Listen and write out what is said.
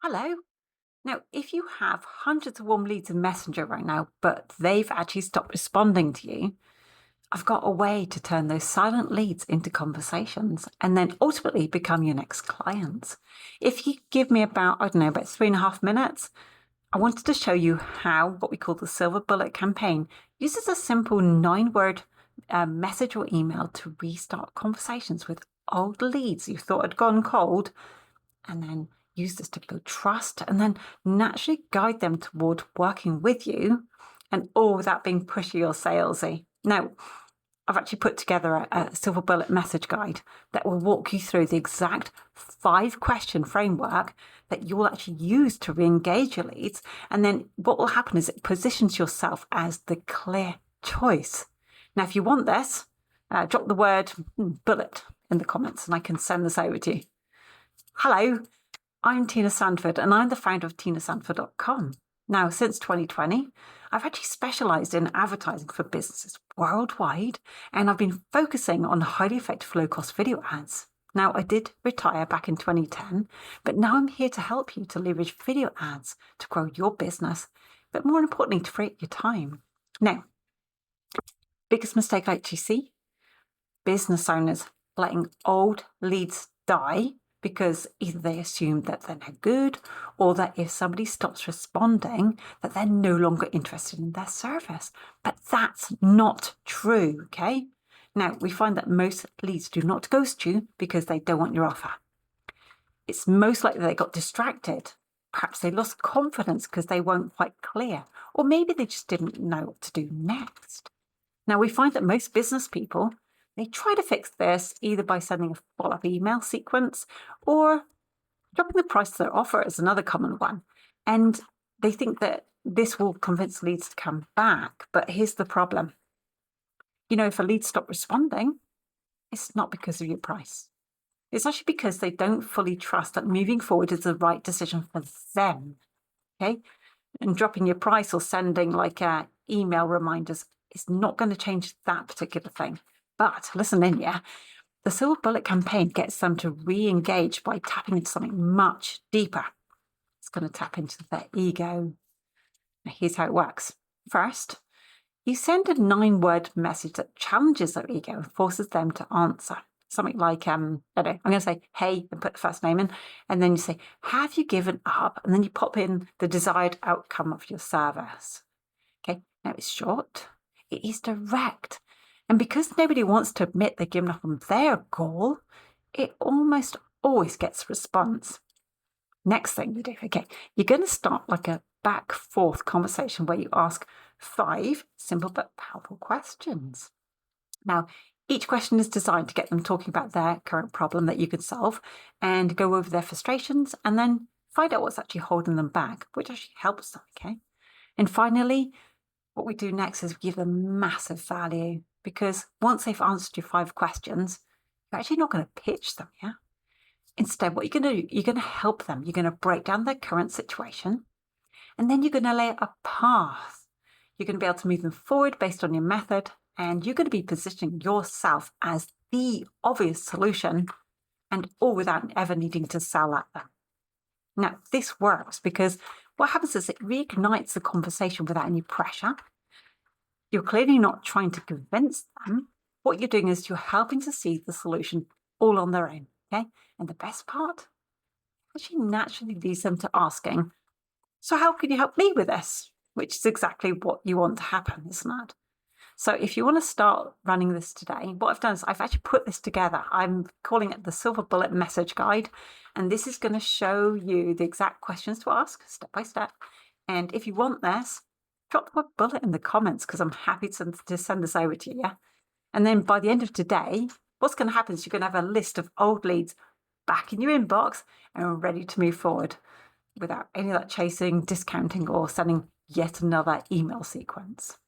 Hello. Now, if you have hundreds of warm leads in Messenger right now, but they've actually stopped responding to you, I've got a way to turn those silent leads into conversations and then ultimately become your next clients. If you give me about 3.5 minutes, I wanted to show you how what we call the Silver Bullet campaign uses a simple 9 word message or email to restart conversations with old leads you thought had gone cold, and then use this to build trust and then naturally guide them toward working with you, and all without being pushy or salesy. Now, I've actually put together a silver bullet message guide that will walk you through the exact 5 question framework that you'll actually use to re-engage your leads. And then what will happen is it positions yourself as the clear choice. Now, if you want this, drop the word bullet in the comments and I can send this over to you. Hello, I'm Tina Sanford and I'm the founder of tinasanford.com. Now, since 2020, I've actually specialised in advertising for businesses worldwide, and I've been focusing on highly effective low-cost video ads. Now, I did retire back in 2010, but now I'm here to help you to leverage video ads to grow your business, but more importantly, to free up your time. Now, biggest mistake I actually see, business owners letting old leads die because either they assume that they're no good, or that if somebody stops responding, that they're no longer interested in their service. But that's not true, okay? Now, we find that most leads do not ghost you because they don't want your offer. It's most likely they got distracted. Perhaps they lost confidence because they weren't quite clear, or maybe they just didn't know what to do next. Now, we find that most business people, they try to fix this either by sending a follow-up email sequence or dropping the price of their offer is another common one. And they think that this will convince leads to come back. But here's the problem. If a lead stops responding, it's not because of your price. It's actually because they don't fully trust that moving forward is the right decision for them. Okay? And dropping your price or sending email reminders is not going to change that particular thing. But listen in, yeah. The Silver Bullet campaign gets them to re-engage by tapping into something much deeper. It's going to tap into their ego. Now, here's how it works. First, you send a 9 word message that challenges their ego and forces them to answer. Something like, I'm going to say, hey, and put the first name in. And then you say, have you given up? And then you pop in the desired outcome of your service. Okay, now it's short, it is direct. And because nobody wants to admit they've given up on their goal, it almost always gets a response. Next thing you do, okay, you're going to start like a back forth conversation where you ask 5 simple but powerful questions. Now, each question is designed to get them talking about their current problem that you can solve and go over their frustrations and then find out what's actually holding them back, which actually helps them, okay? And finally, what we do next is we give them massive value, because once they've answered your 5 questions, you're actually not going to pitch them, yeah? Instead, what you're going to do, you're going to help them. You're going to break down their current situation, and then you're going to lay out a path. You're going to be able to move them forward based on your method, and you're going to be positioning yourself as the obvious solution, and all without ever needing to sell at them. Now, this works because what happens is it reignites the conversation without any pressure. You're clearly not trying to convince them. What you're doing is you're helping to see the solution all on their own, okay? And the best part, actually naturally leads them to asking, so how can you help me with this? Which is exactly what you want to happen, isn't it? So if you want to start running this today, what I've done is I've actually put this together. I'm calling it the Silver Bullet Message Guide. And this is going to show you the exact questions to ask step by step. And if you want this, drop the word bullet in the comments because I'm happy to send this over to you. Yeah? And then by the end of today, what's going to happen is you're going to have a list of old leads back in your inbox and ready to move forward without any of that chasing, discounting, or sending yet another email sequence.